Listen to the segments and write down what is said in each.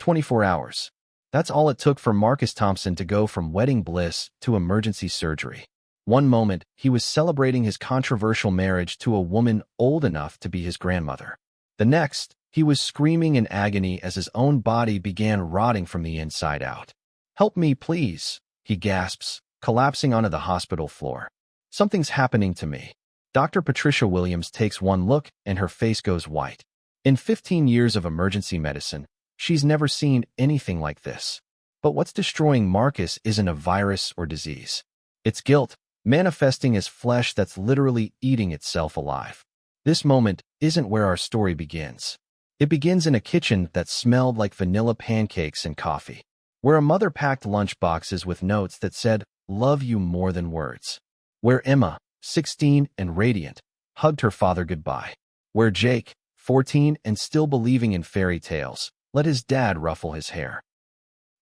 24 hours. That's all it took for Marcus Thompson to go from wedding bliss to emergency surgery. One moment, he was celebrating his controversial marriage to a woman old enough to be his grandmother. The next, he was screaming in agony as his own body began rotting from the inside out. "Help me, please," he gasps, collapsing onto the hospital floor. "Something's happening to me." Dr. Patricia Williams takes one look and her face goes white. In 15 years of emergency medicine, she's never seen anything like this. But what's destroying Marcus isn't a virus or disease. It's guilt, manifesting as flesh that's literally eating itself alive. This moment isn't where our story begins. It begins in a kitchen that smelled like vanilla pancakes and coffee, where a mother packed lunch boxes with notes that said, "Love you more than words." Where Emma, 16 and radiant, hugged her father goodbye. Where Jake, 14 and still believing in fairy tales, let his dad ruffle his hair.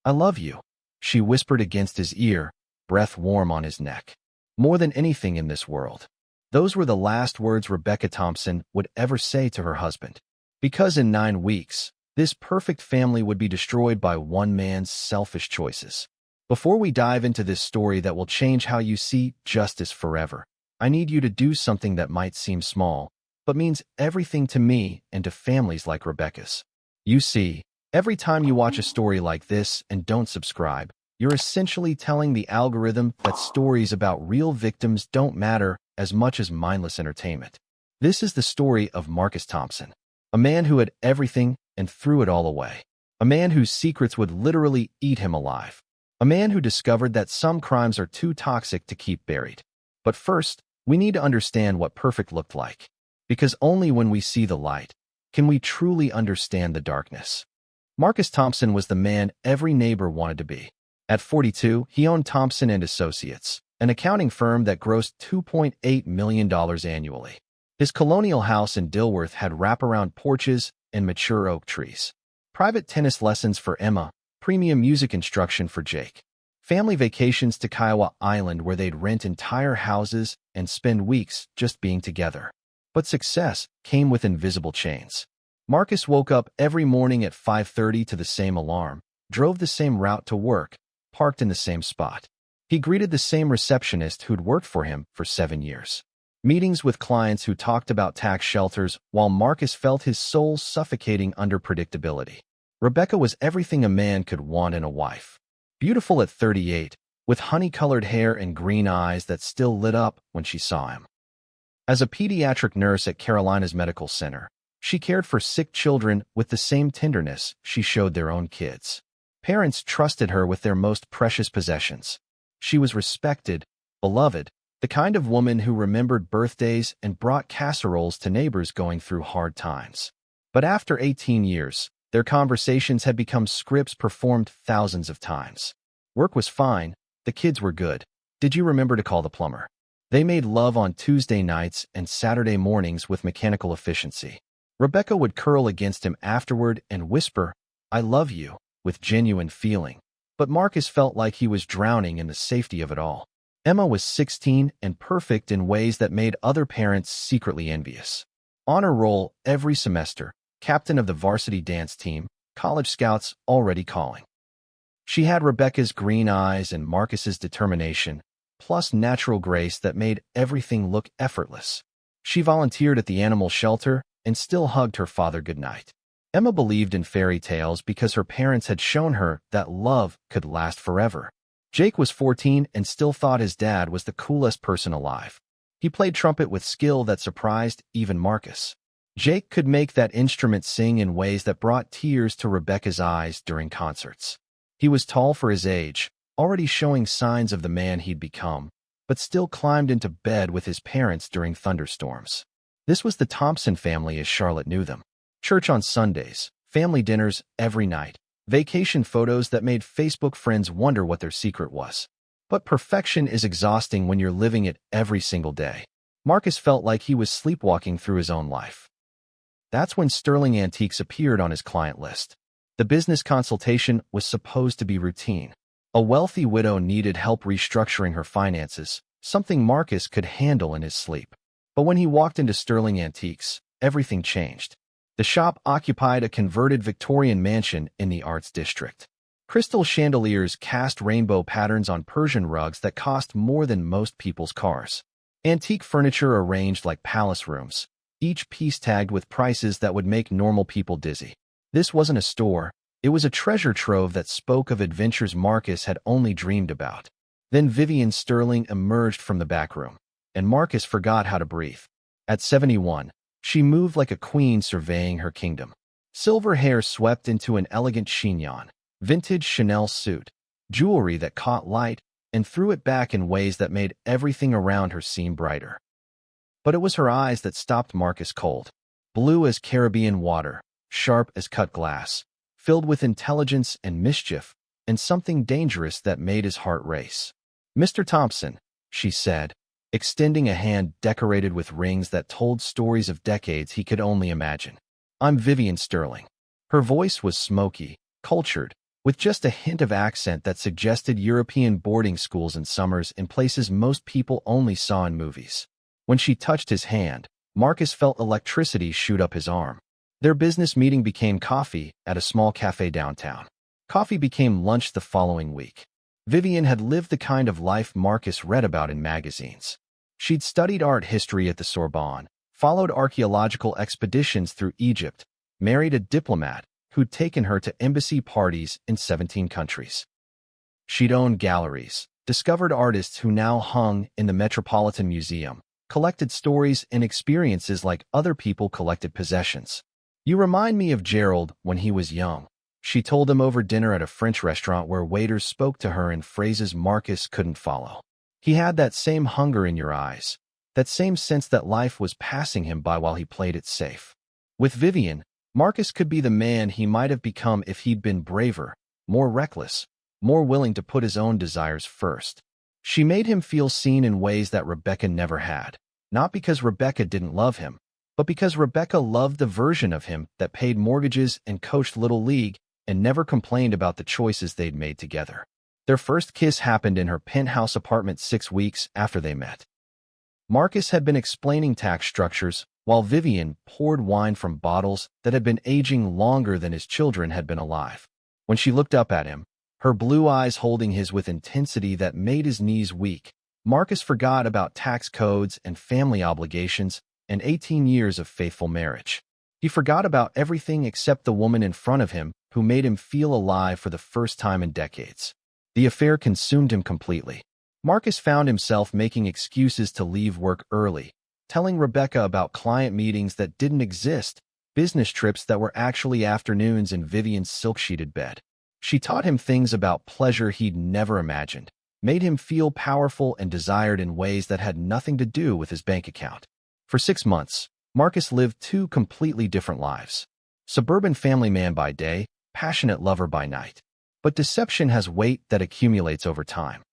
"I love you," she whispered against his ear, breath warm on his neck. More than anything in this world. Those were the last words Rebecca Thompson would ever say to her husband. Because in 9 weeks, this perfect family would be destroyed by one man's selfish choices. Before we dive into this story that will change how you see justice forever, I need you to do something that might seem small, but means everything to me and to families like Rebecca's. You see, every time you watch a story like this and don't subscribe, you're essentially telling the algorithm that stories about real victims don't matter as much as mindless entertainment. This is the story of Marcus Thompson, a man who had everything and threw it all away. A man whose secrets would literally eat him alive. A man who discovered that some crimes are too toxic to keep buried. But first, we need to understand what perfect looked like. Because only when we see the light can we truly understand the darkness. Marcus Thompson was the man every neighbor wanted to be. At 42, he owned Thompson & Associates, an accounting firm that grossed $2.8 million annually. His colonial house in Dilworth had wraparound porches and mature oak trees. Private tennis lessons for Emma, premium music instruction for Jake. Family vacations to Kiowa Island where they'd rent entire houses and spend weeks just being together. But success came with invisible chains. Marcus woke up every morning at 5:30 to the same alarm, drove the same route to work, parked in the same spot. He greeted the same receptionist who'd worked for him for 7 years. Meetings with clients who talked about tax shelters while Marcus felt his soul suffocating under predictability. Rebecca was everything a man could want in a wife. Beautiful at 38, with honey-colored hair and green eyes that still lit up when she saw him. As a pediatric nurse at Carolina's Medical Center, she cared for sick children with the same tenderness she showed their own kids. Parents trusted her with their most precious possessions. She was respected, beloved, the kind of woman who remembered birthdays and brought casseroles to neighbors going through hard times. But after 18 years, their conversations had become scripts performed thousands of times. Work was fine, the kids were good. Did you remember to call the plumber? They made love on Tuesday nights and Saturday mornings with mechanical efficiency. Rebecca would curl against him afterward and whisper, "I love you," with genuine feeling. But Marcus felt like he was drowning in the safety of it all. Emma was 16 and perfect in ways that made other parents secretly envious. Honor roll every semester, captain of the varsity dance team, college scouts already calling. She had Rebecca's green eyes and Marcus's determination, plus natural grace that made everything look effortless. She volunteered at the animal shelter and still hugged her father goodnight. Emma believed in fairy tales because her parents had shown her that love could last forever. Jake was 14 and still thought his dad was the coolest person alive. He played trumpet with skill that surprised even Marcus. Jake could make that instrument sing in ways that brought tears to Rebecca's eyes during concerts. He was tall for his age, already showing signs of the man he'd become, but still climbed into bed with his parents during thunderstorms. This was the Thompson family as Charlotte knew them. Church on Sundays, family dinners every night, vacation photos that made Facebook friends wonder what their secret was. But perfection is exhausting when you're living it every single day. Marcus felt like he was sleepwalking through his own life. That's when Sterling Antiques appeared on his client list. The business consultation was supposed to be routine. A wealthy widow needed help restructuring her finances, something Marcus could handle in his sleep. But when he walked into Sterling Antiques, everything changed. The shop occupied a converted Victorian mansion in the Arts District. Crystal chandeliers cast rainbow patterns on Persian rugs that cost more than most people's cars. Antique furniture arranged like palace rooms, each piece tagged with prices that would make normal people dizzy. This wasn't a store, it was a treasure trove that spoke of adventures Marcus had only dreamed about. Then Vivian Sterling emerged from the back room, and Marcus forgot how to breathe. At 71, she moved like a queen surveying her kingdom. Silver hair swept into an elegant chignon, vintage Chanel suit, jewelry that caught light and threw it back in ways that made everything around her seem brighter. But it was her eyes that stopped Marcus cold. Blue as Caribbean water, sharp as cut glass, filled with intelligence and mischief, and something dangerous that made his heart race. "Mr. Thompson," she said, extending a hand decorated with rings that told stories of decades he could only imagine. "I'm Vivian Sterling." Her voice was smoky, cultured, with just a hint of accent that suggested European boarding schools and summers in places most people only saw in movies. When she touched his hand, Marcus felt electricity shoot up his arm. Their business meeting became coffee at a small cafe downtown. Coffee became lunch the following week. Vivian had lived the kind of life Marcus read about in magazines. She'd studied art history at the Sorbonne, followed archaeological expeditions through Egypt, married a diplomat who'd taken her to embassy parties in 17 countries. She'd owned galleries, discovered artists who now hung in the Metropolitan Museum, collected stories and experiences like other people collected possessions. "You remind me of Gerald when he was young," she told him over dinner at a French restaurant where waiters spoke to her in phrases Marcus couldn't follow. "He had that same hunger in your eyes, that same sense that life was passing him by while he played it safe." With Vivian, Marcus could be the man he might have become if he'd been braver, more reckless, more willing to put his own desires first. She made him feel seen in ways that Rebecca never had, not because Rebecca didn't love him, but because Rebecca loved the version of him that paid mortgages and coached Little League and never complained about the choices they'd made together. Their first kiss happened in her penthouse apartment 6 weeks after they met. Marcus had been explaining tax structures, while Vivian poured wine from bottles that had been aging longer than his children had been alive. When she looked up at him, her blue eyes holding his with intensity that made his knees weak, Marcus forgot about tax codes and family obligations and 18 years of faithful marriage. He forgot about everything except the woman in front of him who made him feel alive for the first time in decades. The affair consumed him completely. Marcus found himself making excuses to leave work early, telling Rebecca about client meetings that didn't exist, business trips that were actually afternoons in Vivian's silk-sheeted bed. She taught him things about pleasure he'd never imagined, made him feel powerful and desired in ways that had nothing to do with his bank account. For 6 months, Marcus lived 2 completely different lives. Suburban family man by day, passionate lover by night. But deception has weight that accumulates over time.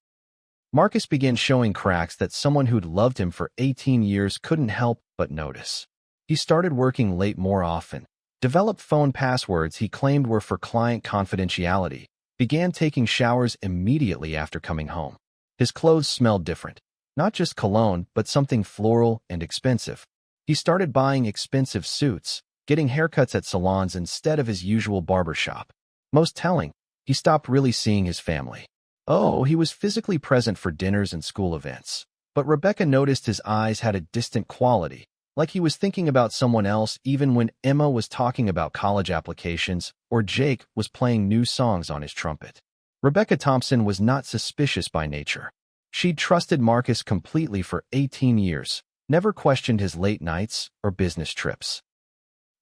Marcus began showing cracks that someone who'd loved him for 18 years couldn't help but notice. He started working late more often, developed phone passwords he claimed were for client confidentiality, began taking showers immediately after coming home. His clothes smelled different, not just cologne, but something floral and expensive. He started buying expensive suits, getting haircuts at salons instead of his usual barber shop. Most telling, he stopped really seeing his family. Oh, he was physically present for dinners and school events. But Rebecca noticed his eyes had a distant quality, like he was thinking about someone else even when Emma was talking about college applications or Jake was playing new songs on his trumpet. Rebecca Thompson was not suspicious by nature. She'd trusted Marcus completely for 18 years, never questioned his late nights or business trips.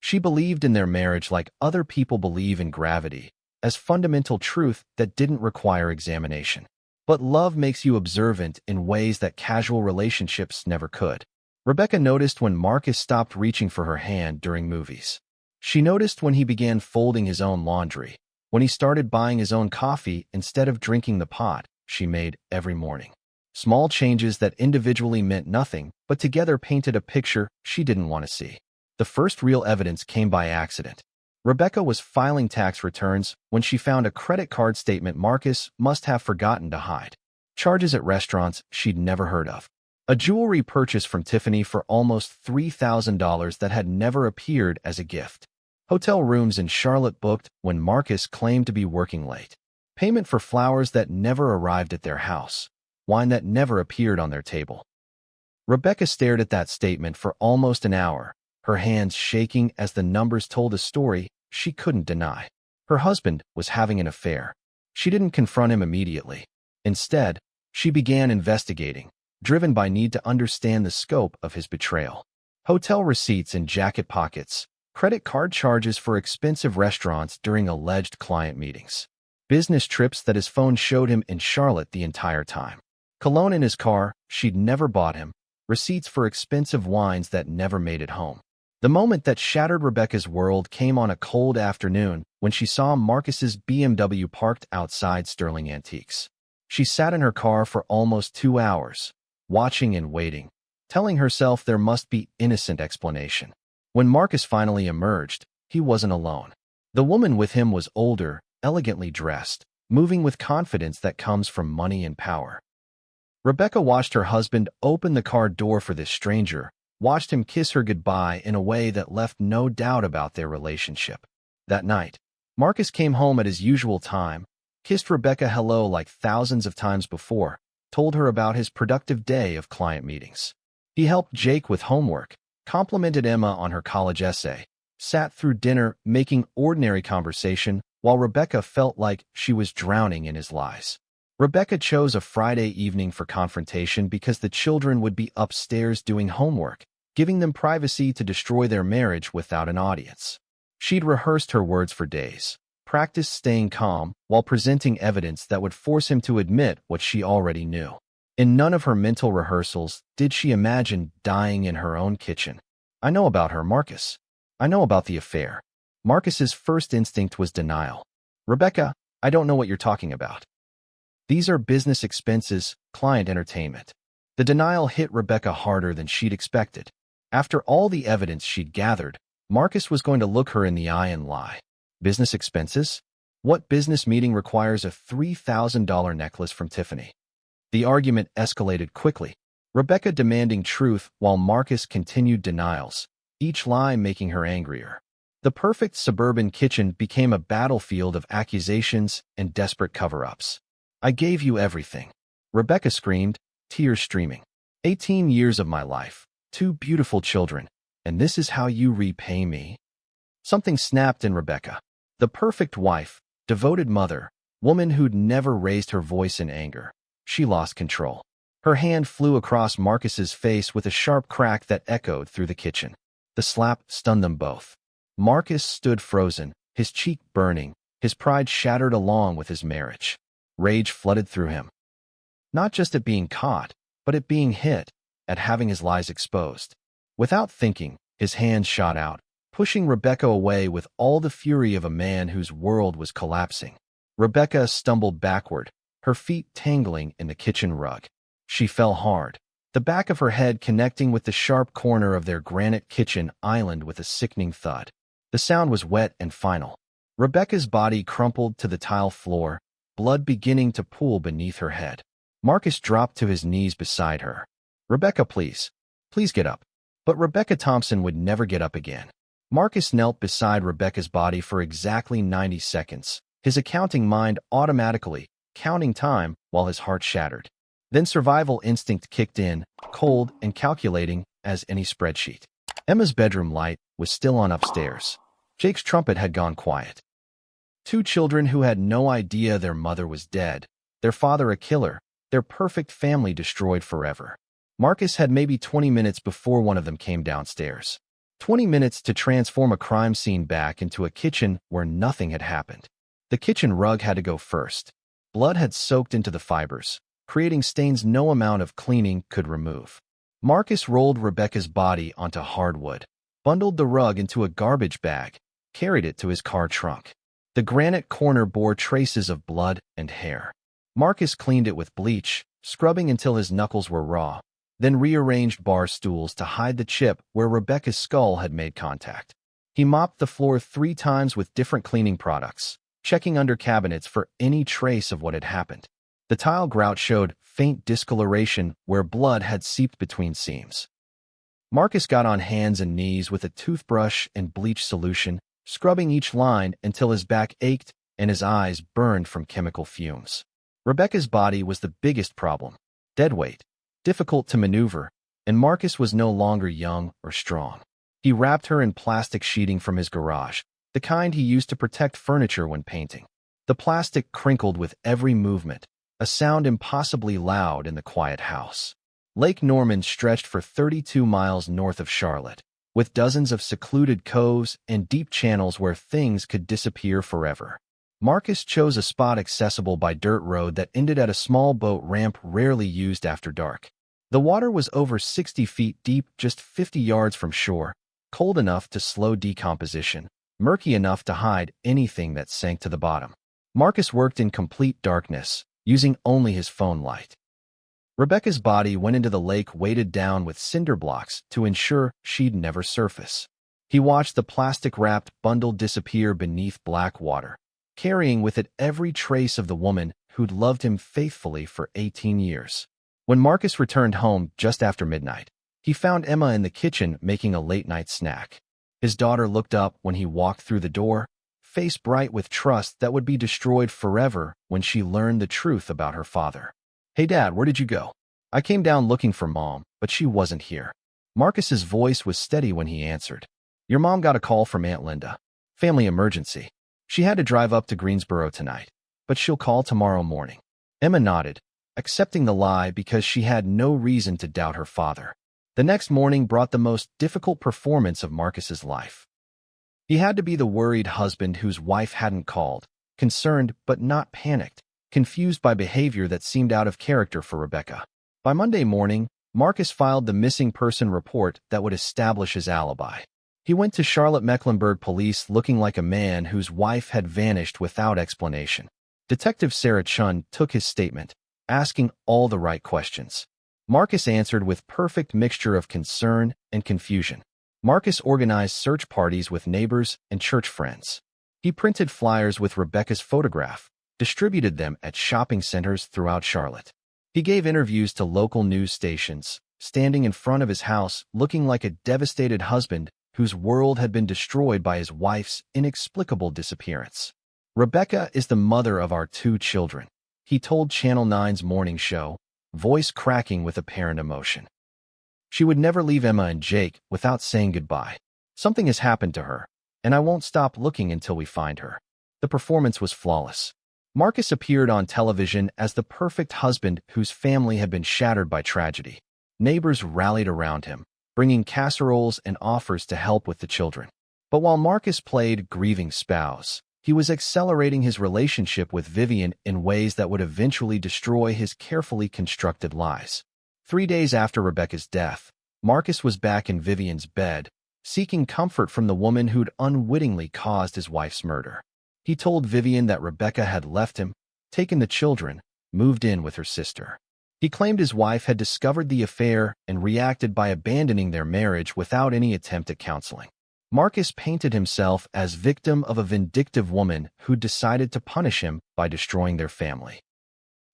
She believed in their marriage like other people believe in gravity, as fundamental truth that didn't require examination. But love makes you observant in ways that casual relationships never could. Rebecca noticed when Marcus stopped reaching for her hand during movies. She noticed when he began folding his own laundry, when he started buying his own coffee instead of drinking the pot she made every morning. Small changes that individually meant nothing, but together painted a picture she didn't want to see. The first real evidence came by accident. Rebecca was filing tax returns when she found a credit card statement Marcus must have forgotten to hide. Charges at restaurants she'd never heard of. A jewelry purchase from Tiffany for almost $3,000 that had never appeared as a gift. Hotel rooms in Charlotte booked when Marcus claimed to be working late. Payment for flowers that never arrived at their house. Wine that never appeared on their table. Rebecca stared at that statement for almost an hour, her hands shaking as the numbers told a story she couldn't deny. Her husband was having an affair. She didn't confront him immediately. Instead, she began investigating, driven by need to understand the scope of his betrayal. Hotel receipts in jacket pockets, credit card charges for expensive restaurants during alleged client meetings, business trips that his phone showed him in Charlotte the entire time, cologne in his car she'd never bought him, receipts for expensive wines that never made it home. The moment that shattered Rebecca's world came on a cold afternoon when she saw Marcus's BMW parked outside Sterling Antiques. She sat in her car for almost 2 hours, watching and waiting, telling herself there must be innocent explanation. When Marcus finally emerged, he wasn't alone. The woman with him was older, elegantly dressed, moving with confidence that comes from money and power. Rebecca watched her husband open the car door for this stranger, watched him kiss her goodbye in a way that left no doubt about their relationship. That night, Marcus came home at his usual time, kissed Rebecca hello like thousands of times before, told her about his productive day of client meetings. He helped Jake with homework, complimented Emma on her college essay, sat through dinner making ordinary conversation while Rebecca felt like she was drowning in his lies. Rebecca chose a Friday evening for confrontation because the children would be upstairs doing homework, giving them privacy to destroy their marriage without an audience. She'd rehearsed her words for days, practiced staying calm while presenting evidence that would force him to admit what she already knew. In none of her mental rehearsals did she imagine dying in her own kitchen. I know about her, Marcus. I know about the affair. Marcus's first instinct was denial. Rebecca, I don't know what you're talking about. These are business expenses, client entertainment. The denial hit Rebecca harder than she'd expected. After all the evidence she'd gathered, Marcus was going to look her in the eye and lie. Business expenses? What business meeting requires a $3,000 necklace from Tiffany? The argument escalated quickly, Rebecca demanding truth while Marcus continued denials, each lie making her angrier. The perfect suburban kitchen became a battlefield of accusations and desperate cover-ups. I gave you everything, Rebecca screamed, tears streaming. 18 years of my life, 2 beautiful children, and this is how you repay me? Something snapped in Rebecca. The perfect wife, devoted mother, woman who'd never raised her voice in anger. She lost control. Her hand flew across Marcus's face with a sharp crack that echoed through the kitchen. The slap stunned them both. Marcus stood frozen, his cheek burning, his pride shattered along with his marriage. Rage flooded through him. Not just at being caught, but at being hit, at having his lies exposed. Without thinking, his hands shot out, pushing Rebecca away with all the fury of a man whose world was collapsing. Rebecca stumbled backward, her feet tangling in the kitchen rug. She fell hard, the back of her head connecting with the sharp corner of their granite kitchen island with a sickening thud. The sound was wet and final. Rebecca's body crumpled to the tile floor, blood beginning to pool beneath her head. Marcus dropped to his knees beside her. Rebecca, please get up. But Rebecca Thompson would never get up again. Marcus knelt beside Rebecca's body for exactly 90 seconds, his accounting mind automatically counting time while his heart shattered. Then survival instinct kicked in, cold and calculating as any spreadsheet. Emma's bedroom light was still on upstairs. Jake's trumpet had gone quiet. 2 children who had no idea their mother was dead, their father a killer, their perfect family destroyed forever. Marcus had maybe 20 minutes before one of them came downstairs. 20 minutes to transform a crime scene back into a kitchen where nothing had happened. The kitchen rug had to go first. Blood had soaked into the fibers, creating stains no amount of cleaning could remove. Marcus rolled Rebecca's body onto hardwood, bundled the rug into a garbage bag, carried it to his car trunk. The granite corner bore traces of blood and hair. Marcus cleaned it with bleach, scrubbing until his knuckles were raw, then rearranged bar stools to hide the chip where Rebecca's skull had made contact. He mopped the floor 3 times with different cleaning products, checking under cabinets for any trace of what had happened. The tile grout showed faint discoloration where blood had seeped between seams. Marcus got on hands and knees with a toothbrush and bleach solution, scrubbing each line until his back ached and his eyes burned from chemical fumes. Rebecca's body was the biggest problem. Deadweight, difficult to maneuver, and Marcus was no longer young or strong. He wrapped her in plastic sheeting from his garage, the kind he used to protect furniture when painting. The plastic crinkled with every movement, a sound impossibly loud in the quiet house. Lake Norman stretched for 32 miles north of Charlotte, with dozens of secluded coves and deep channels where things could disappear forever. Marcus chose a spot accessible by dirt road that ended at a small boat ramp rarely used after dark. The water was over 60 feet deep, just 50 yards from shore, cold enough to slow decomposition, murky enough to hide anything that sank to the bottom. Marcus worked in complete darkness, using only his phone light. Rebecca's body went into the lake weighted down with cinder blocks to ensure she'd never surface. He watched the plastic-wrapped bundle disappear beneath black water, carrying with it every trace of the woman who'd loved him faithfully for 18 years. When Marcus returned home just after midnight, he found Emma in the kitchen making a late-night snack. His daughter looked up when he walked through the door, face bright with trust that would be destroyed forever when she learned the truth about her father. "Hey, Dad, where did you go?" "I came down looking for Mom, but she wasn't here." Marcus's voice was steady when he answered. "Your mom got a call from Aunt Linda. Family emergency. She had to drive up to Greensboro tonight, but she'll call tomorrow morning." Emma nodded, accepting the lie because she had no reason to doubt her father. The next morning brought the most difficult performance of Marcus's life. He had to be the worried husband whose wife hadn't called, concerned but not panicked, confused by behavior that seemed out of character for Rebecca. By Monday morning, Marcus filed the missing person report that would establish his alibi. He went to Charlotte Mecklenburg police looking like a man whose wife had vanished without explanation. Detective Sarah Chun took his statement, asking all the right questions. Marcus answered with perfect mixture of concern and confusion. Marcus organized search parties with neighbors and church friends. He printed flyers with Rebecca's photograph, distributed them at shopping centers throughout Charlotte. He gave interviews to local news stations, standing in front of his house looking like a devastated husband whose world had been destroyed by his wife's inexplicable disappearance. "Rebecca is the mother of our 2 children," he told Channel 9's morning show, voice cracking with apparent emotion. "She would never leave Emma and Jake without saying goodbye. Something has happened to her, and I won't stop looking until we find her." The performance was flawless. Marcus appeared on television as the perfect husband whose family had been shattered by tragedy. Neighbors rallied around him, bringing casseroles and offers to help with the children. But while Marcus played grieving spouse, he was accelerating his relationship with Vivian in ways that would eventually destroy his carefully constructed lies. 3 days after Rebecca's death, Marcus was back in Vivian's bed, seeking comfort from the woman who'd unwittingly caused his wife's murder. He told Vivian that Rebecca had left him, taken the children, moved in with her sister. He claimed his wife had discovered the affair and reacted by abandoning their marriage without any attempt at counseling. Marcus painted himself as victim of a vindictive woman who decided to punish him by destroying their family.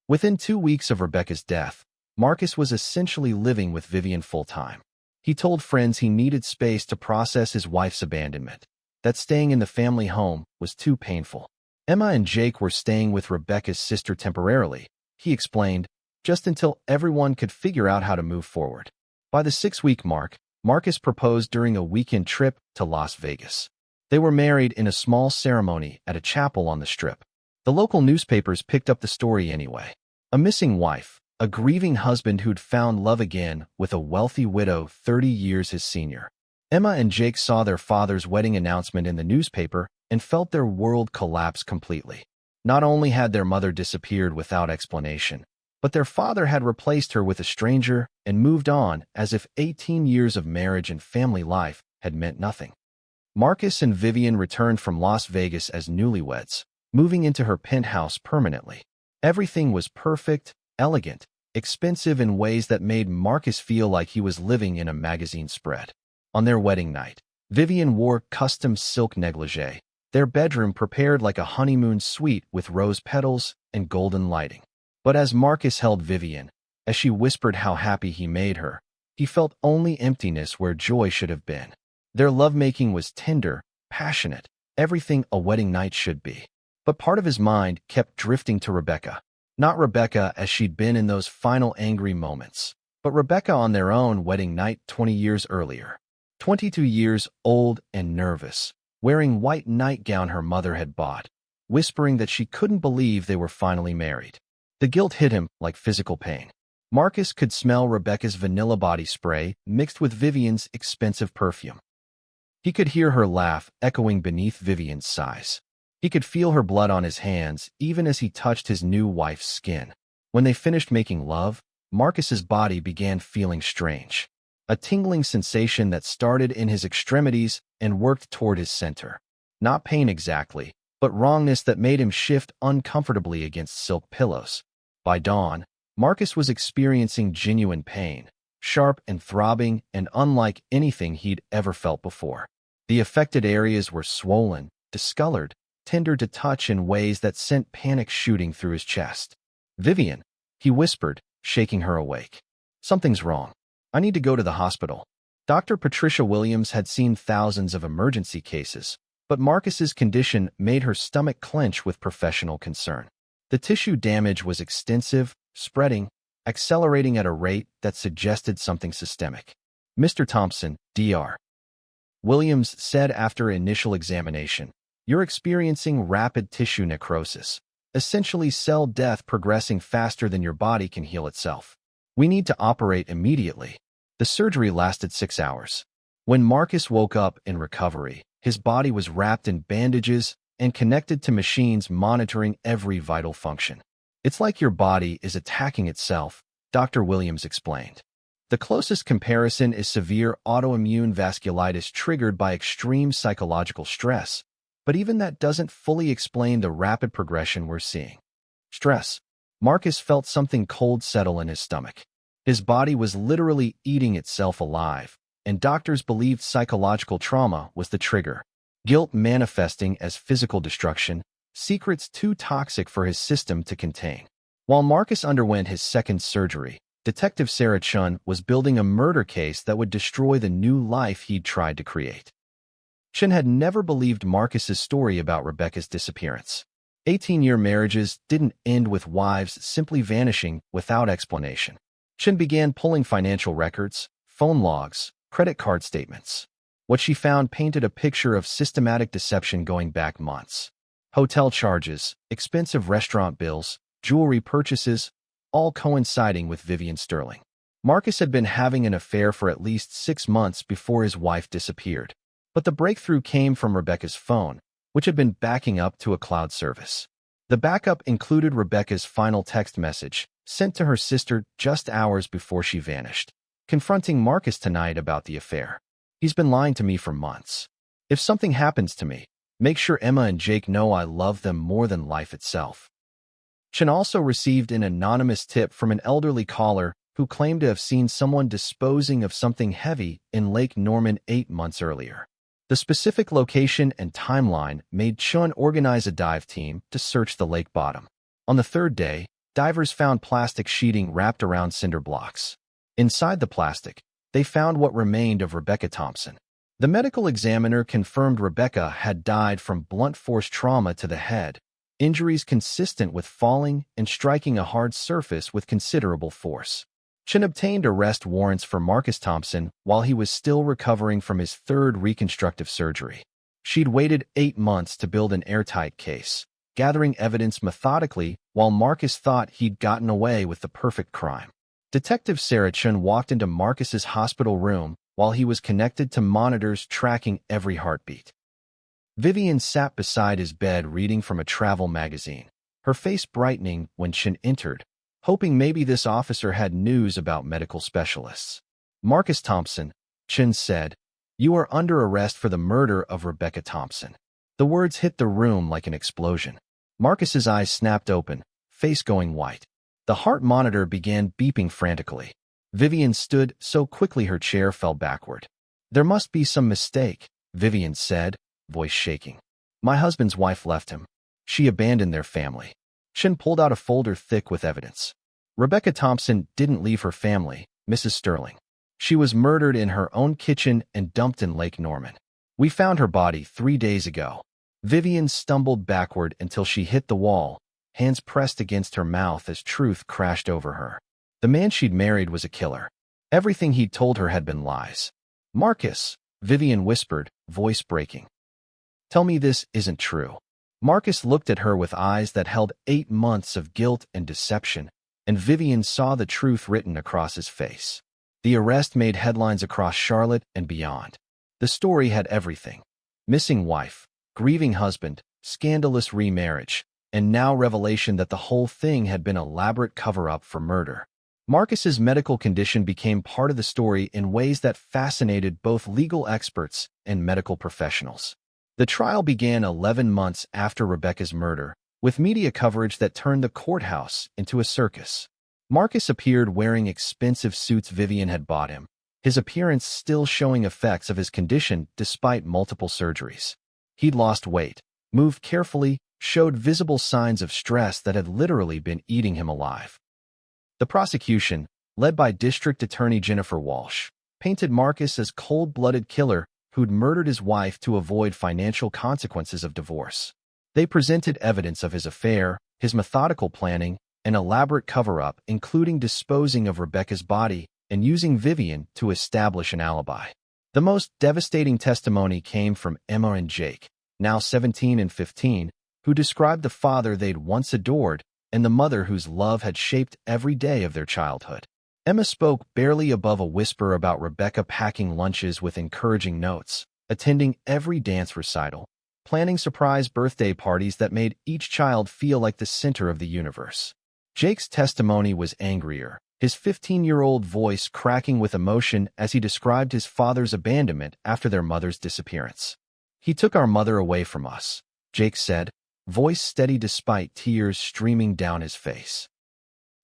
Within 2 weeks of Rebecca's death, Marcus was essentially living with Vivian full-time. He told friends he needed space to process his wife's abandonment, that staying in the family home was too painful. Emma and Jake were staying with Rebecca's sister temporarily, he explained, just until everyone could figure out how to move forward. By the 6-week mark, Marcus proposed during a weekend trip to Las Vegas. They were married in a small ceremony at a chapel on the Strip. The local newspapers picked up the story anyway. A missing wife, a grieving husband who'd found love again with a wealthy widow 30 years his senior. Emma and Jake saw their father's wedding announcement in the newspaper and felt their world collapse completely. Not only had their mother disappeared without explanation, but their father had replaced her with a stranger and moved on as if 18 years of marriage and family life had meant nothing. Marcus and Vivian returned from Las Vegas as newlyweds, moving into her penthouse permanently. Everything was perfect, elegant, expensive in ways that made Marcus feel like he was living in a magazine spread. On their wedding night, Vivian wore custom silk negligee, their bedroom prepared like a honeymoon suite with rose petals and golden lighting. But as Marcus held Vivian, as she whispered how happy he made her, he felt only emptiness where joy should have been. Their lovemaking was tender, passionate, everything a wedding night should be. But part of his mind kept drifting to Rebecca. Not Rebecca as she'd been in those final angry moments, but Rebecca on their own wedding night 20 years earlier. 22 years old and nervous, wearing white nightgown her mother had bought, whispering that she couldn't believe they were finally married. The guilt hit him like physical pain. Marcus could smell Rebecca's vanilla body spray mixed with Vivian's expensive perfume. He could hear her laugh echoing beneath Vivian's sighs. He could feel her blood on his hands even as he touched his new wife's skin. When they finished making love, Marcus's body began feeling strange. A tingling sensation that started in his extremities and worked toward his center. Not pain exactly, but wrongness that made him shift uncomfortably against silk pillows. By dawn, Marcus was experiencing genuine pain, sharp and throbbing and unlike anything he'd ever felt before. The affected areas were swollen, discolored, tender to touch in ways that sent panic shooting through his chest. "Vivian," he whispered, shaking her awake. "Something's wrong. I need to go to the hospital." Dr. Patricia Williams had seen thousands of emergency cases, but Marcus's condition made her stomach clench with professional concern. The tissue damage was extensive, spreading, accelerating at a rate that suggested something systemic. "Mr. Thompson, Dr. Williams said after initial examination, "You're experiencing rapid tissue necrosis, essentially cell death progressing faster than your body can heal itself. We need to operate immediately." The surgery lasted 6 hours. When Marcus woke up in recovery, his body was wrapped in bandages and connected to machines monitoring every vital function. "It's like your body is attacking itself," Dr. Williams explained. "The closest comparison is severe autoimmune vasculitis triggered by extreme psychological stress, but even that doesn't fully explain the rapid progression we're seeing." Stress. Marcus felt something cold settle in his stomach. His body was literally eating itself alive, and doctors believed psychological trauma was the trigger. Guilt manifesting as physical destruction, secrets too toxic for his system to contain. While Marcus underwent his second surgery, Detective Sarah Chun was building a murder case that would destroy the new life he'd tried to create. Chun had never believed Marcus's story about Rebecca's disappearance. 18-year marriages didn't end with wives simply vanishing without explanation. Chun began pulling financial records, phone logs, credit card statements. What she found painted a picture of systematic deception going back months. Hotel charges, expensive restaurant bills, jewelry purchases, all coinciding with Vivian Sterling. Marcus had been having an affair for at least 6 months before his wife disappeared. But the breakthrough came from Rebecca's phone, which had been backing up to a cloud service. The backup included Rebecca's final text message, sent to her sister just hours before she vanished, confronting Marcus tonight about the affair. "He's been lying to me for months. If something happens to me, make sure Emma and Jake know I love them more than life itself." Chen also received an anonymous tip from an elderly caller who claimed to have seen someone disposing of something heavy in Lake Norman 8 months earlier. The specific location and timeline made Chun organize a dive team to search the lake bottom. On the third day, divers found plastic sheeting wrapped around cinder blocks. Inside the plastic, they found what remained of Rebecca Thompson. The medical examiner confirmed Rebecca had died from blunt force trauma to the head, injuries consistent with falling and striking a hard surface with considerable force. Chen obtained arrest warrants for Marcus Thompson while he was still recovering from his third reconstructive surgery. She'd waited 8 months to build an airtight case, gathering evidence methodically while Marcus thought he'd gotten away with the perfect crime. Detective Sarah Chun walked into Marcus's hospital room while he was connected to monitors tracking every heartbeat. Vivian sat beside his bed reading from a travel magazine, her face brightening when Chun entered, hoping maybe this officer had news about medical specialists. "Marcus Thompson," Chun said, "you are under arrest for the murder of Rebecca Thompson." The words hit the room like an explosion. Marcus's eyes snapped open, face going white. The heart monitor began beeping frantically. Vivian stood so quickly her chair fell backward. "There must be some mistake," Vivian said, voice shaking. "My husband's wife left him. She abandoned their family." Chun pulled out a folder thick with evidence. "Rebecca Thompson didn't leave her family, Mrs. Sterling. She was murdered in her own kitchen and dumped in Lake Norman. We found her body 3 days ago." Vivian stumbled backward until she hit the wall, hands pressed against her mouth as truth crashed over her. The man she'd married was a killer. Everything he'd told her had been lies. "Marcus," Vivian whispered, voice breaking. "Tell me this isn't true." Marcus looked at her with eyes that held 8 months of guilt and deception, and Vivian saw the truth written across his face. The arrest made headlines across Charlotte and beyond. The story had everything: missing wife, grieving husband, scandalous remarriage, and now revelation that the whole thing had been an elaborate cover-up for murder. Marcus's medical condition became part of the story in ways that fascinated both legal experts and medical professionals. The trial began 11 months after Rebecca's murder, with media coverage that turned the courthouse into a circus. Marcus appeared wearing expensive suits Vivian had bought him, his appearance still showing effects of his condition despite multiple surgeries. He'd lost weight, moved carefully, showed visible signs of stress that had literally been eating him alive. The prosecution, led by District Attorney Jennifer Walsh, painted Marcus as cold-blooded killer who'd murdered his wife to avoid financial consequences of divorce. They presented evidence of his affair, his methodical planning, an elaborate cover-up, including disposing of Rebecca's body and using Vivian to establish an alibi. The most devastating testimony came from Emma and Jake, now 17 and 15, who described the father they'd once adored and the mother whose love had shaped every day of their childhood. Emma spoke barely above a whisper about Rebecca packing lunches with encouraging notes, attending every dance recital, planning surprise birthday parties that made each child feel like the center of the universe. Jake's testimony was angrier, his 15-year-old voice cracking with emotion as he described his father's abandonment after their mother's disappearance. "He took our mother away from us," Jake said, voice steady despite tears streaming down his face.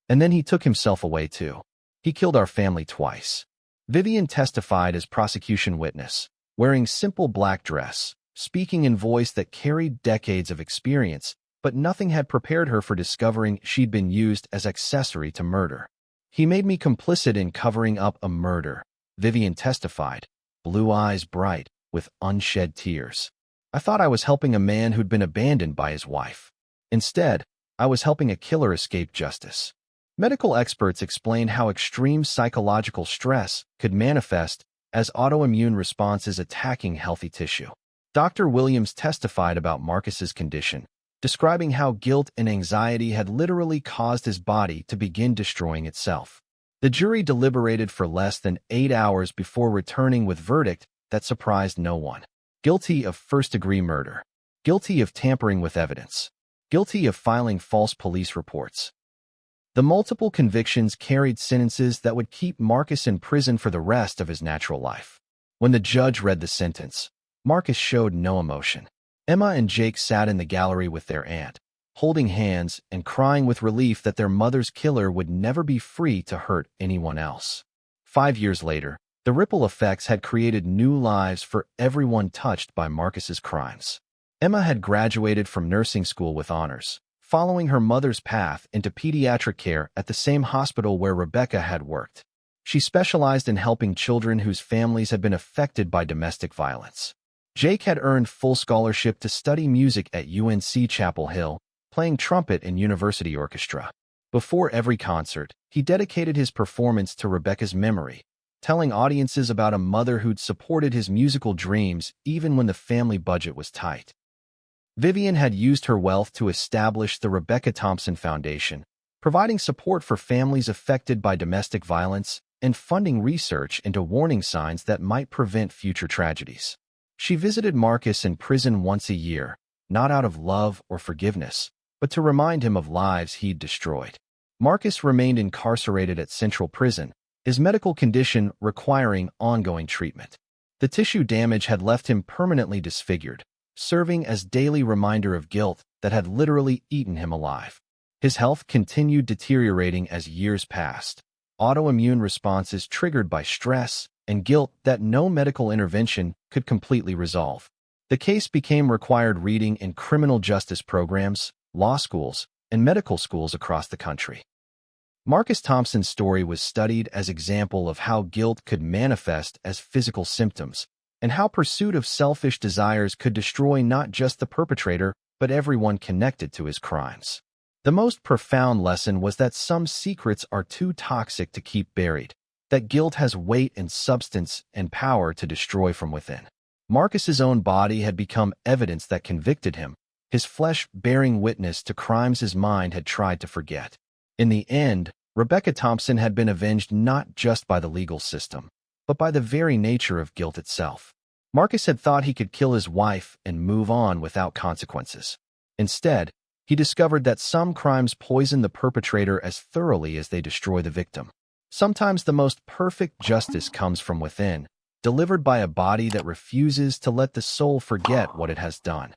"And then he took himself away too. He killed our family twice." Vivian testified as prosecution witness, wearing simple black dress, speaking in voice that carried decades of experience, but nothing had prepared her for discovering she'd been used as accessory to murder. "He made me complicit in covering up a murder," Vivian testified, blue eyes bright, with unshed tears. "I thought I was helping a man who'd been abandoned by his wife. Instead, I was helping a killer escape justice." Medical experts explained how extreme psychological stress could manifest as autoimmune responses attacking healthy tissue. Dr. Williams testified about Marcus's condition, describing how guilt and anxiety had literally caused his body to begin destroying itself. The jury deliberated for less than 8 hours before returning with verdict that surprised no one. Guilty of first-degree murder. Guilty of tampering with evidence. Guilty of filing false police reports. The multiple convictions carried sentences that would keep Marcus in prison for the rest of his natural life. When the judge read the sentence, Marcus showed no emotion. Emma and Jake sat in the gallery with their aunt, holding hands and crying with relief that their mother's killer would never be free to hurt anyone else. 5 years later, the ripple effects had created new lives for everyone touched by Marcus's crimes. Emma had graduated from nursing school with honors, following her mother's path into pediatric care at the same hospital where Rebecca had worked. She specialized in helping children whose families had been affected by domestic violence. Jake had earned full scholarship to study music at UNC Chapel Hill, playing trumpet in university orchestra. Before every concert, he dedicated his performance to Rebecca's memory, telling audiences about a mother who'd supported his musical dreams even when the family budget was tight. Vivian had used her wealth to establish the Rebecca Thompson Foundation, providing support for families affected by domestic violence and funding research into warning signs that might prevent future tragedies. She visited Marcus in prison once a year, not out of love or forgiveness, but to remind him of lives he'd destroyed. Marcus remained incarcerated at Central Prison, his medical condition requiring ongoing treatment. The tissue damage had left him permanently disfigured, serving as daily reminder of guilt that had literally eaten him alive. His health continued deteriorating as years passed, autoimmune responses triggered by stress and guilt that no medical intervention could completely resolve. The case became required reading in criminal justice programs, law schools, and medical schools across the country. Marcus Thompson's story was studied as an example of how guilt could manifest as physical symptoms, and how pursuit of selfish desires could destroy not just the perpetrator, but everyone connected to his crimes. The most profound lesson was that some secrets are too toxic to keep buried, that guilt has weight and substance and power to destroy from within. Marcus's own body had become evidence that convicted him, his flesh bearing witness to crimes his mind had tried to forget. In the end, Rebecca Thompson had been avenged not just by the legal system, but by the very nature of guilt itself. Marcus had thought he could kill his wife and move on without consequences. Instead, he discovered that some crimes poison the perpetrator as thoroughly as they destroy the victim. Sometimes the most perfect justice comes from within, delivered by a body that refuses to let the soul forget what it has done.